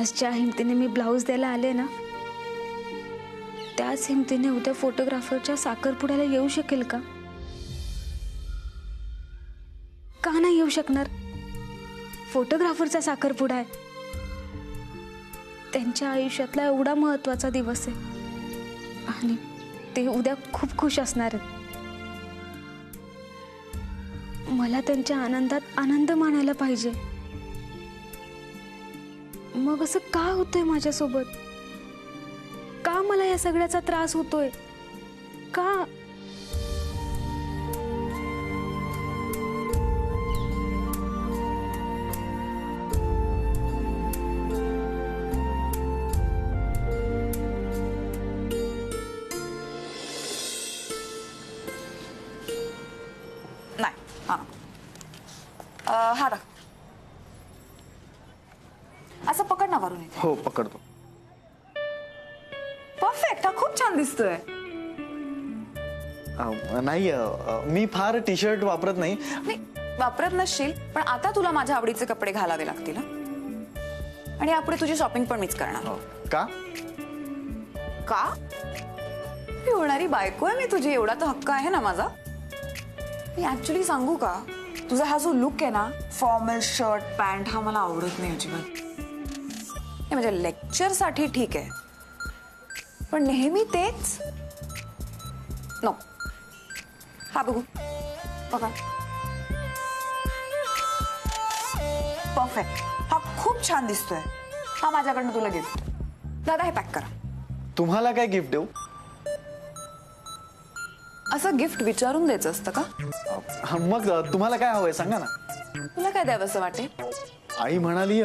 आज ज्या हिमतीने मी ब्लाऊज द्यायला आले ना, त्याच हिमतीने उद्या फोटोग्राफरच्या साखरपुड्याला येऊ शकेल का? का नाही येऊ शकणार? फोटोग्राफरचा साखरपुडा आहे, त्यांच्या आयुष्यातला एवढा महत्त्वाचा दिवस आहे आणि ते उद्या खूप खुश असणार आहेत. मला त्यांच्या आनंदात आनंद मानायला पाहिजे. मग असं का होतंय माझ्यासोबत? का मला या सगळ्याचा त्रास होतोय? का? नाही. हा रख. असं पकड ना वरून इथे. हो पकडतो. परफेक्ट. हा खूप छान दिसतोय. नाही मी फार टी शर्ट वापरत नाही. नाही वापरत नसशील, पण आता तुला माझ्या आवडीचे कपडे घालावे लागतील आणि यापुढे तुझी शॉपिंग पण मीच करणार. का? का? मी होणारी बायको आहे मी तुझी, एवढा तर हक्क आहे ना माझा. मी ऍक्च्युली सांगू का, तुझा हा जो लुक आहे ना, फॉर्मल शर्ट पॅन्ट, हा मला आवडत नाही अजिबात. म्हणजे लेक्चर साठी ठीक आहे, पण नेहमी तेच नो. हा बघू बघा. परफेक्ट. हा खूप छान दिसतोय. हा माझ्याकडनं तुला गिफ्ट. दादा हे पॅक करा. तुम्हाला काय गिफ्ट देऊ? असं गिफ्ट विचारून द्यायचं असतं का? मग तुम्हाला काय हवंय सांगा ना. तुला काय द्यावं असं वाटेल? आई म्हणाली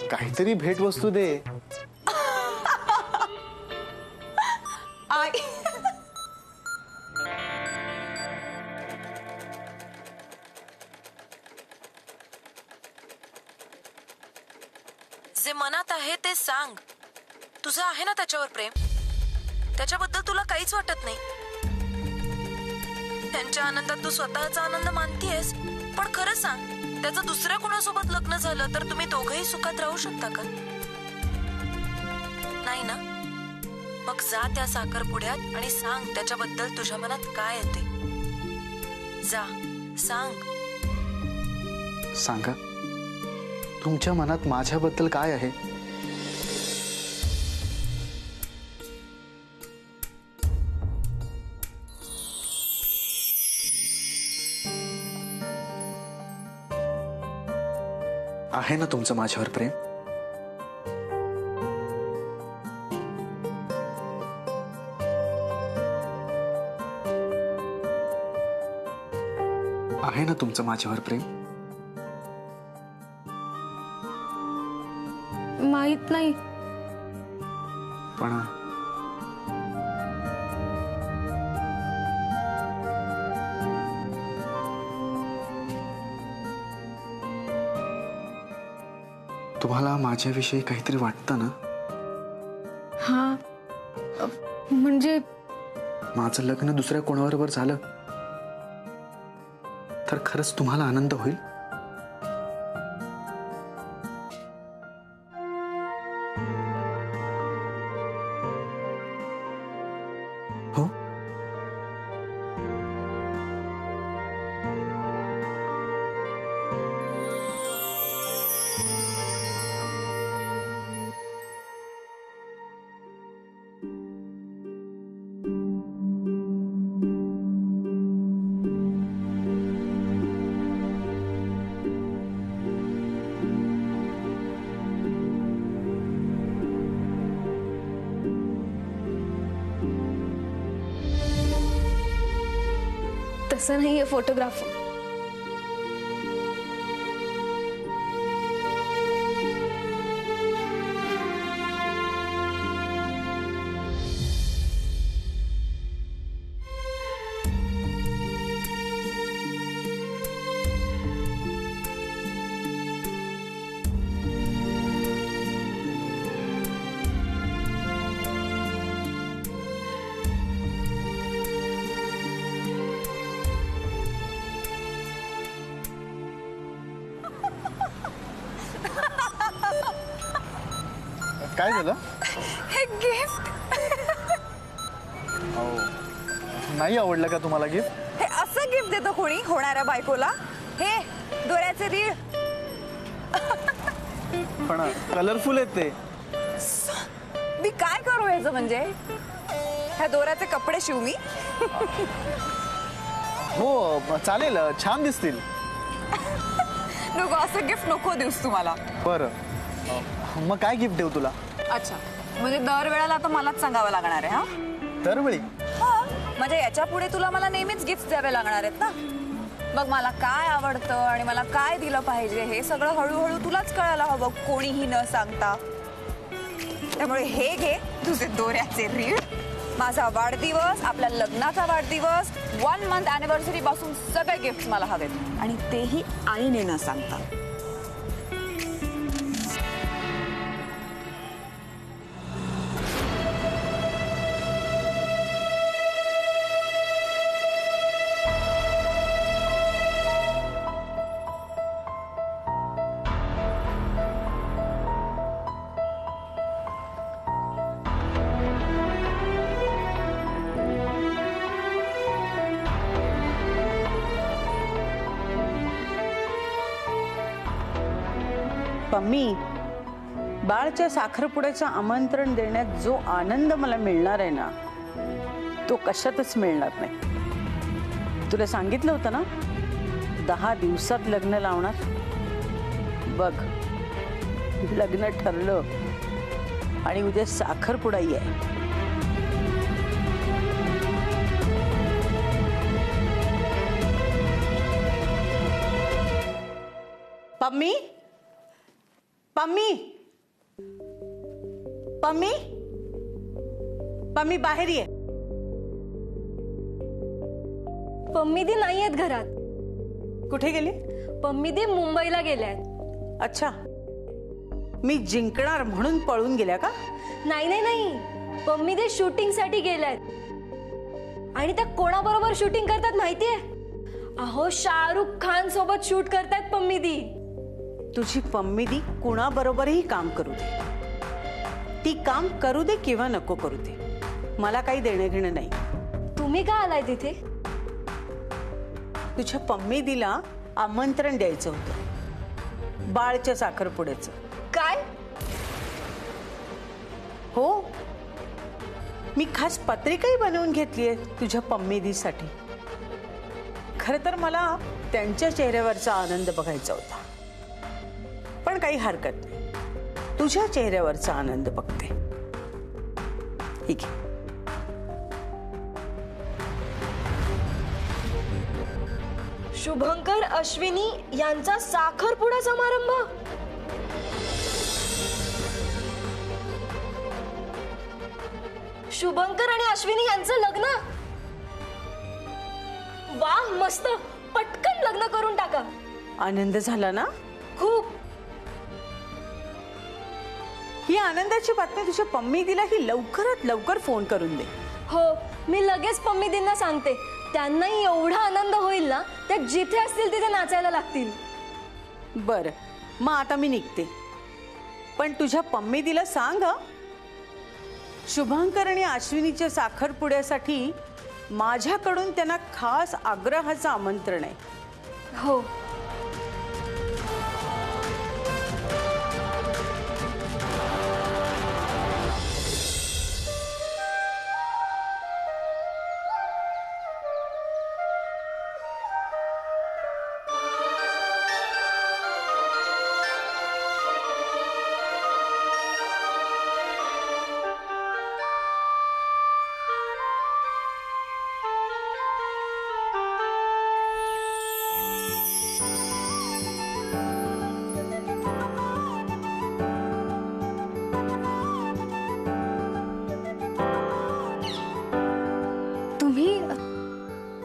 काहीतरी भेटवस्तू दे. आई जे मनात आहे ते सांग. तुझं आहे ना त्याच्यावर प्रेम? त्याच्याबद्दल तुला काहीच वाटत नाही? त्यांच्या आनंदात तू स्वतःचा आनंद मानतीयस, पण खरं सांग, त्याचं दुसऱ्या कोणासोबत लग्न झालं तर तुम्ही दोघंही सुखात राहू शकता का? नाही ना? मग जा त्या साखरपुड्यात आणि सांग त्याच्याबद्दल तुझ्या मनात काय येते. जा सांग. सांगा तुमच्या मनात माझ्याबद्दल काय आहे? आहे ना तुमचं माझ्यावर प्रेम? आहे ना तुमचं माझ्यावर प्रेम? माहित नाही. पण तुम्हाला माझ्याविषयी काहीतरी वाटतं ना? हा म्हणजे माझं लग्न दुसऱ्या कोणाबरोबर झालं तर खरंच तुम्हाला आनंद होईल? हो. तसं नाहीये फोटोग्राफर. काय झालं? हे गिफ्ट नाही आवडलं का तुम्हाला गिफ्ट? हे असं गिफ्ट देतो कोणी होणाऱ्या बायकोला? हे दोऱ्याचे रीळ. पण कलरफुल आहेत ते. मी काय करू याचं म्हणजे? ह्या दोऱ्याचे कपडे शिवू मी? हो चालेल, छान दिसतील. नको, असं गिफ्ट नको देऊस तुम्हाला. बरं मग काय गिफ्ट देऊ तुला? अच्छा, म्हणजे दरवेळेला आता मलाच सांगावं लागणार आहे? हा दरवेळी? हा, म्हणजे याच्या पुढे तुला मला नेहमीच गिफ्ट द्यावे लागणार आहेत ना. मग मला काय आवडतं आणि मला काय दिलं पाहिजे हे सगळं हळूहळू तुलाच कळायला हवं, कोणीही न सांगता. त्यामुळे हे घे तुझे दोऱ्याचे रीळ. माझा वाढदिवस, आपल्या लग्नाचा वाढदिवस, 1 month अॅनिव्हर्सरी पासून सगळे गिफ्ट मला हवेत, आणि तेही आईने न सांगता. पम्मी, बाळच्या साखरपुड्याचं आमंत्रण देण्यात जो आनंद मला मिळणार आहे ना, तो कशातच मिळणार नाही. तुला सांगितलं होतं ना 10 दिवसात लग्न लावणार. बघ, लग्न ठरलं आणि उद्या साखरपुडाही आहे. पम्मी, पम्मी, पम्मी, पम्मी बाहेर ये. पम्मी दी नाही आहेत घरात. कुठे गेली? पम्मी दी मुंबईला गेल्यात. अच्छा, मी जिंकणार म्हणून पळून गेल्या का? नाही नाही नाही, पम्मी दी शूटिंग साठी गेल्यात. आणि त्या कोणाबरोबर शूटिंग करतात माहितीये? अहो, शाहरुख खान सोबत शूट करतात पम्मी दी. तुझी पम्मी दी कुणाबरोबरही काम करू दे, ती काम करू दे किंवा नको करू दे, मला काही देणं घेणं नाही. तुम्ही का आलाय तिथे? तुझ्या पम्मी दीला आमंत्रण द्यायचं होतं बाळच्या साखरपुड्याचं. काय? हो, मी खास पत्रिकाही बनवून घेतलीये तुझ्या पम्मी दीसाठी. खरं तर मला त्यांच्या चेहऱ्यावरचा आनंद बघायचा होता, पण काही हरकत नाही, तुझ्या चेहऱ्यावरचा आनंद बघते. ठीक आहे. शुभंकर अश्विनी यांचा साखरपुडा समारंभ. शुभंकर आणि अश्विनी यांचं लग्न. वाह, मस्त, पटकन लग्न करून टाका. आनंद झाला ना? खूप. ही आनंदाची बातमी तुझ्या पम्मी दीला ही लवकरात लवकर फोन करून दे. हो, मी लगेच पम्मीदींना सांगते. त्यांनाही एवढा आनंद होईल ना, त्या जिथे असतील तिथे नाचायला लागतील. बरं, मग आता मी निघते, पण तुझ्या पम्मी दीला सांग हं, शुभांकर आणि अश्विनीच्या साखरपुड्यासाठी माझ्याकडून त्यांना खास आग्रहाचं आमंत्रण आहे. हो.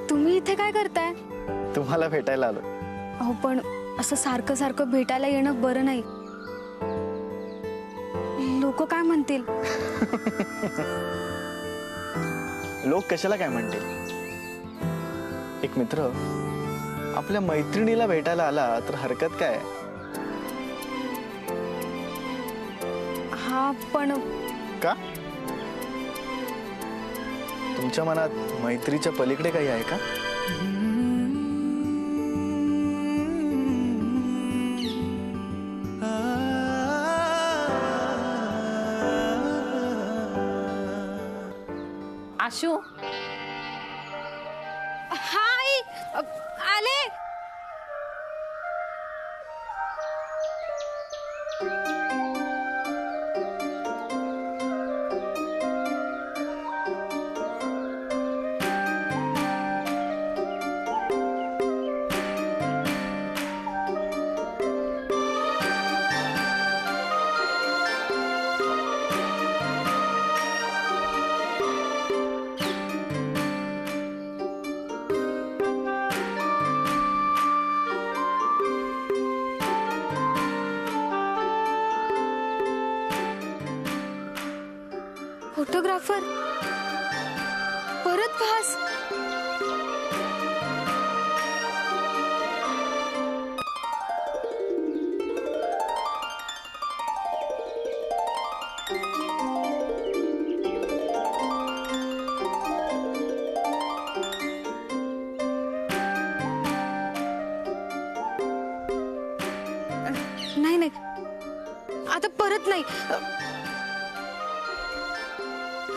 तुम्ही इथे काय करताय? तुम्हाला भेटायला आलो. अहो, पण असं सारखं सारखं भेटायला येणं बरं नाही. लोक काय म्हणतील? लोक कशाला काय म्हणतील? एक मित्र आपल्या मैत्रिणीला भेटायला आला तर हरकत काय? हा, हा पण का? तुमच्या मनात मैत्रीच्या पलीकडे काही आहे का? आशू, हाय आले. फोटोग्राफर परत भास. नाही नाही, आता परत नाही.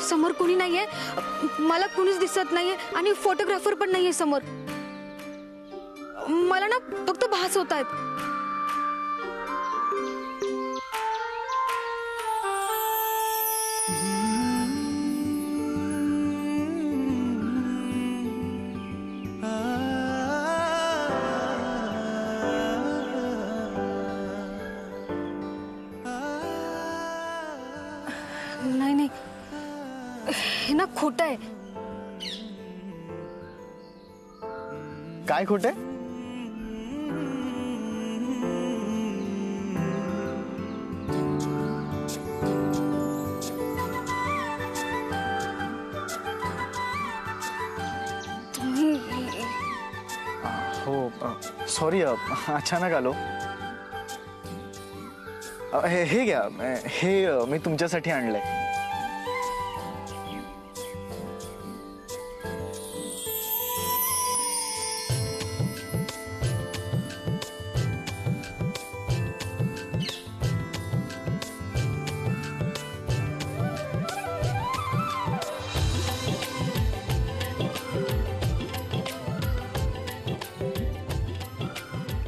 समोर कुणी नाहीये, मला कुणीच दिसत नाहीये आणि फोटोग्राफर पण नाहीये समोर. मला ना फक्त भास होत आहेत. नाही नाही, हे ना खोटं आहे. काय खोटे? तुम्ही हो सॉरी, अचानक आलो. हे घ्या, हे मी तुमच्यासाठी आणलंय.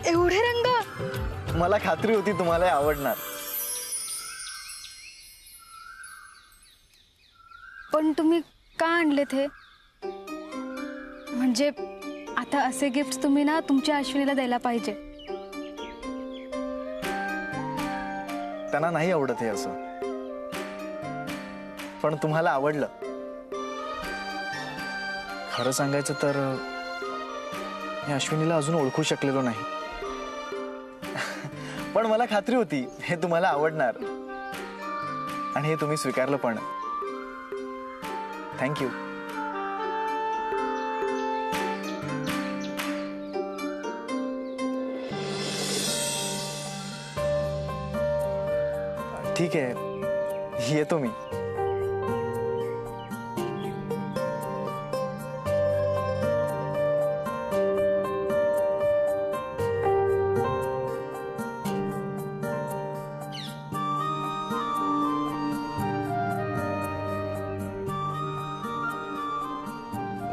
एवढे रंग? मला खात्री होती तुम्हाला हे आवडणार. पण तुम्ही का आणलेत हे? म्हणजे आता असे गिफ्ट तुम्ही ना तुमच्या अश्विनीला द्यायला पाहिजे. त्यांना नाही आवडत हे असं, पण तुम्हाला आवडलं. खरं सांगायचं तर मी अश्विनीला अजून ओळखू शकलेलो नाही, पण मला खात्री होती हे तुम्हाला आवडणार आणि हे तुम्ही स्वीकारलं पण. थँक्यू. ठीक आहे, येतो मी.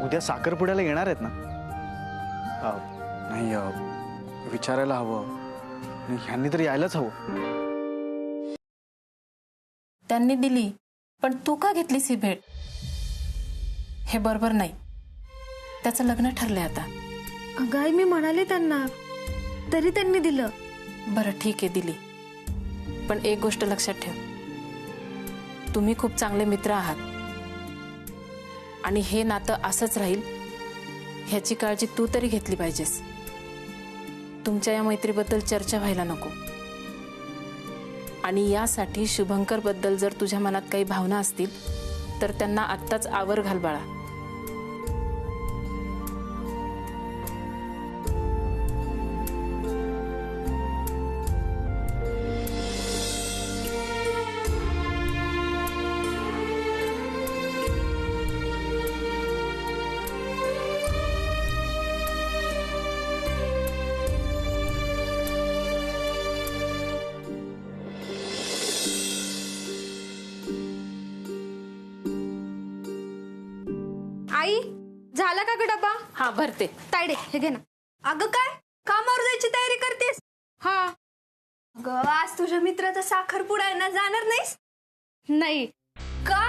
उद्या साखरपुड्याला येणार आहेत ना? नाही, विचारायला हवं. ह्यांनी तर यायलाच हवं. त्यांनी दिली, पण तू का घेतलीस ही भेट? हे बरोबर नाही. त्याचं लग्न ठरलंय आता. अगाई मी म्हणाले त्यांना, तरी त्यांनी दिलं. बरं ठीक आहे, दिली. पण एक गोष्ट लक्षात ठेव, तुम्ही खूप चांगले मित्र आहात आणि हे नातं असंच राहील ह्याची काळजी तू तरी घेतली पाहिजेस. तुमच्या या मैत्रीबद्दल चर्चा व्हायला नको. आणि यासाठी शुभंकर बद्दल जर तुझ्या मनात काही भावना असतील तर त्यांना आत्ताच आवर घाल बाळा. आई झाला का ग डबा? हा भरते. तायडे हे घे ना. अगं काय कामावर जायची तयारी करतेस? हा. अगं आज तुझ्या मित्राचा साखरपुडा आहे ना, जाणार नाहीस? नाही. का?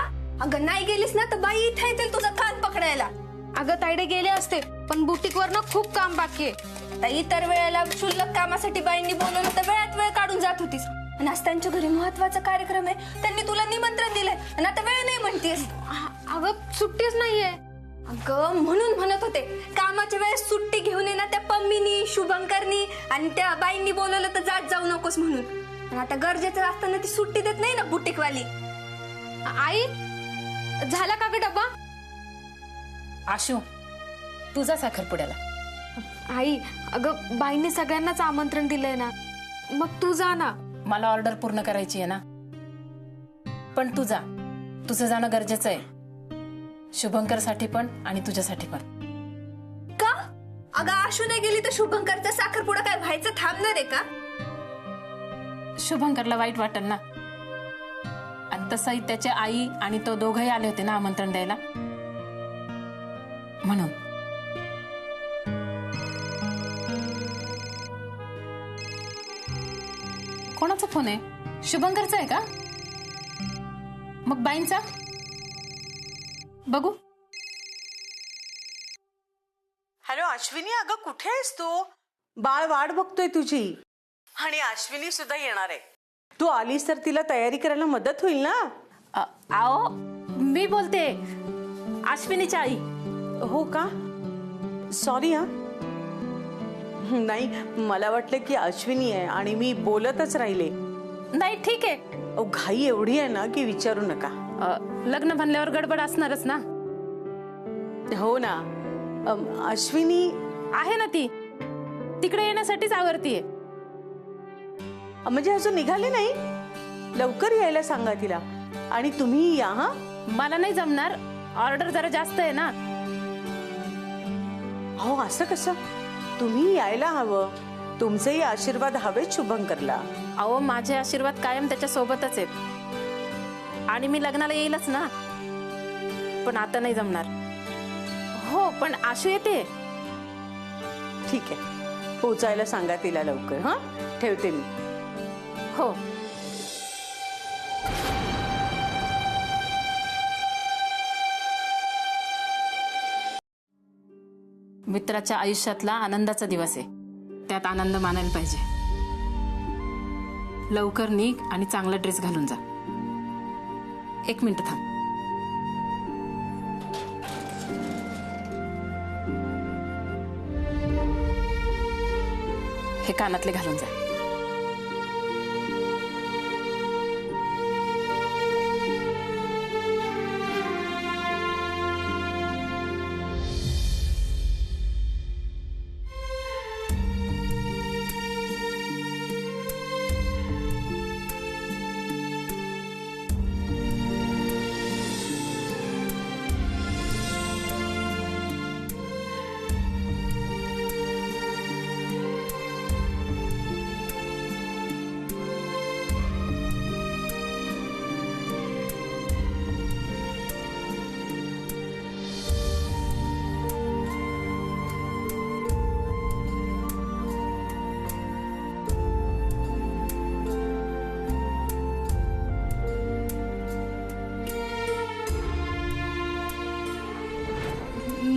अगं नाही गेलीस ना तर बाई इथे येतील तुझा कान पकडायला. अगं तायडे गेले असते पण बुटीकवर ना खूप काम बाकी आहे. आता इतर वेळेला क्षुल्लक कामासाठी बाईंनी बोलवलं तर वेळात वेळ काढून जात होतीस. आणि आज त्यांच्या घरी महत्वाचा कार्यक्रम आहे, त्यांनी तुला निमंत्रण दिलंय आणि आता वेळ नाही म्हणतेस. अगं सुट्टीच नाहीये. अगं म्हणून म्हणत होते कामाच्या वेळेस सुट्टी घेऊन ये ना, त्या पम्मीनी शुभंकरनी आणि त्या बाईंनी बोलवलं तर जात जाऊ नकोस म्हणून. आणि आता गरजेचं असताना ती सुट्टी देत नाही ना बुटीकवाली. आई झाला का ग डबा? आशू तुझा साखरपुड्याला. आई अगं बाईंनी सगळ्यांनाच आमंत्रण दिलंय ना, मग तू जा ना. मला ऑर्डर पूर्ण करायची आहे ना, पण तुझं जाणं गरजेचं आहे. शुभंकर साठी पण आणि तुझ्यासाठी पण. का? अगं आशू नाही गेली तर शुभंकरचा साखरपुडा काय व्हायचं थांबणार आहे का? शुभंकरला वाईट वाटेल ना. आणि तसंही त्याच्या आई आणि तो दोघंही आले होते ना आमंत्रण द्यायला, म्हणून. कोणाचा फोन आहे? शुभंकरचा आहे का? मग बाईंचा बघू. हॅलो अश्विनी, अगं कुठे आहेस तू? बाळ वाट बघतोय तुझी. आणि अश्विनी सुद्धा येणार आहे. तू आलीस तर तिला तयारी करायला मदत होईल ना. आओ मी बोलते, अश्विनीची आई. हो का? सॉरी हा. नाही मला वाटलं की अश्विनी आहे आणि मी बोलतच राहिले. नाही ठीक आहे. घाई एवढी आहे ना की विचारू नका. लग्न म्हणल्यावर गडबड असणारच ना. हो ना. अश्विनी आहे ना, ती तिकडे येण्यासाठीच आवरतीये. म्हणजे अजून निघाली नाही? लवकर यायला सांगा तिला. आणि तुम्ही या. हा मला नाही जमणार, ऑर्डर जरा जास्त आहे ना. हो असं कसं? तुम्ही यायला हवं. तुमचेही आशीर्वाद हवेत शुभंकरला. अहो माझे आशीर्वाद कायम त्याच्या सोबतच आहेत. आणि मी लग्नाला येईलच ना, पण आता नाही जमणार. हो पण आशू येते. ठीक आहे, पोचायला सांगा तिला लवकर. हा ठेवते मी. हो. मित्राच्या आयुष्यातला आनंदाचा दिवस आहे, त्यात आनंद मानायला पाहिजे. लवकर निघ आणि चांगला ड्रेस घालून जा. 1 मिनिट थांब. हे कानातले घालून जा.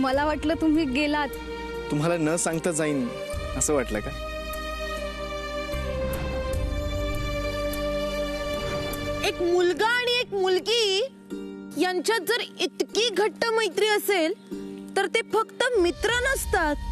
मला वाटलं तुम्ही गेलात. तुम्हाला न सांगता जाईन असं वाटलं का? एक मुलगा आणि एक मुलगी यांच्यात जर इतकी घट्ट मैत्री असेल तर ते फक्त मित्र नसतात.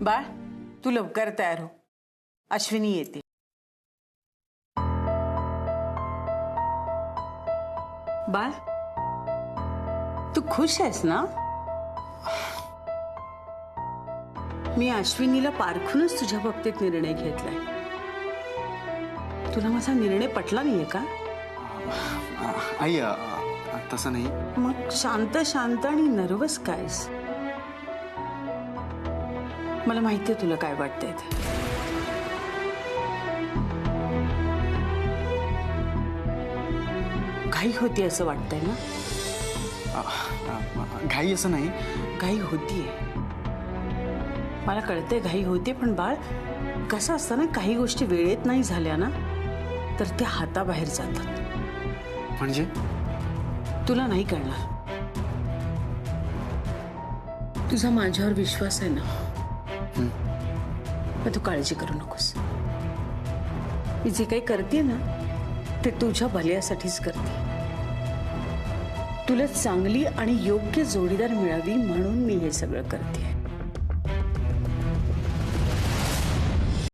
बाळ तू लवकर तयार हो, अश्विनी येते. बाळ तू खुश आहेस ना? मी अश्विनीला पारखूनच तुझ्या बाबतीत निर्णय घेतलाय. तुला माझा निर्णय पटला नाहीये का? आई तसं नाही. मग शांत शांत आणि नर्वस कायस? मला माहितीये तुला काय वाटतंय ते. घाई होती असं वाटतंय ना? घाई असं नाही. घाई होतीये, मला कळतंय घाई होते, पण बाळ कसं असतं ना, काही गोष्टी वेळेत नाही झाल्या ना तर त्या हाताबाहेर जातात. म्हणजे तुला नाही कळणार. तुझा माझ्यावर विश्वास आहे ना, पण तू काळजी करू नकोस. मी जे काही करते ना ते तुझ्या भल्यासाठीच करते. तुला चांगली आणि योग्य जोडीदार मिळावी म्हणून मी हे सगळं करते.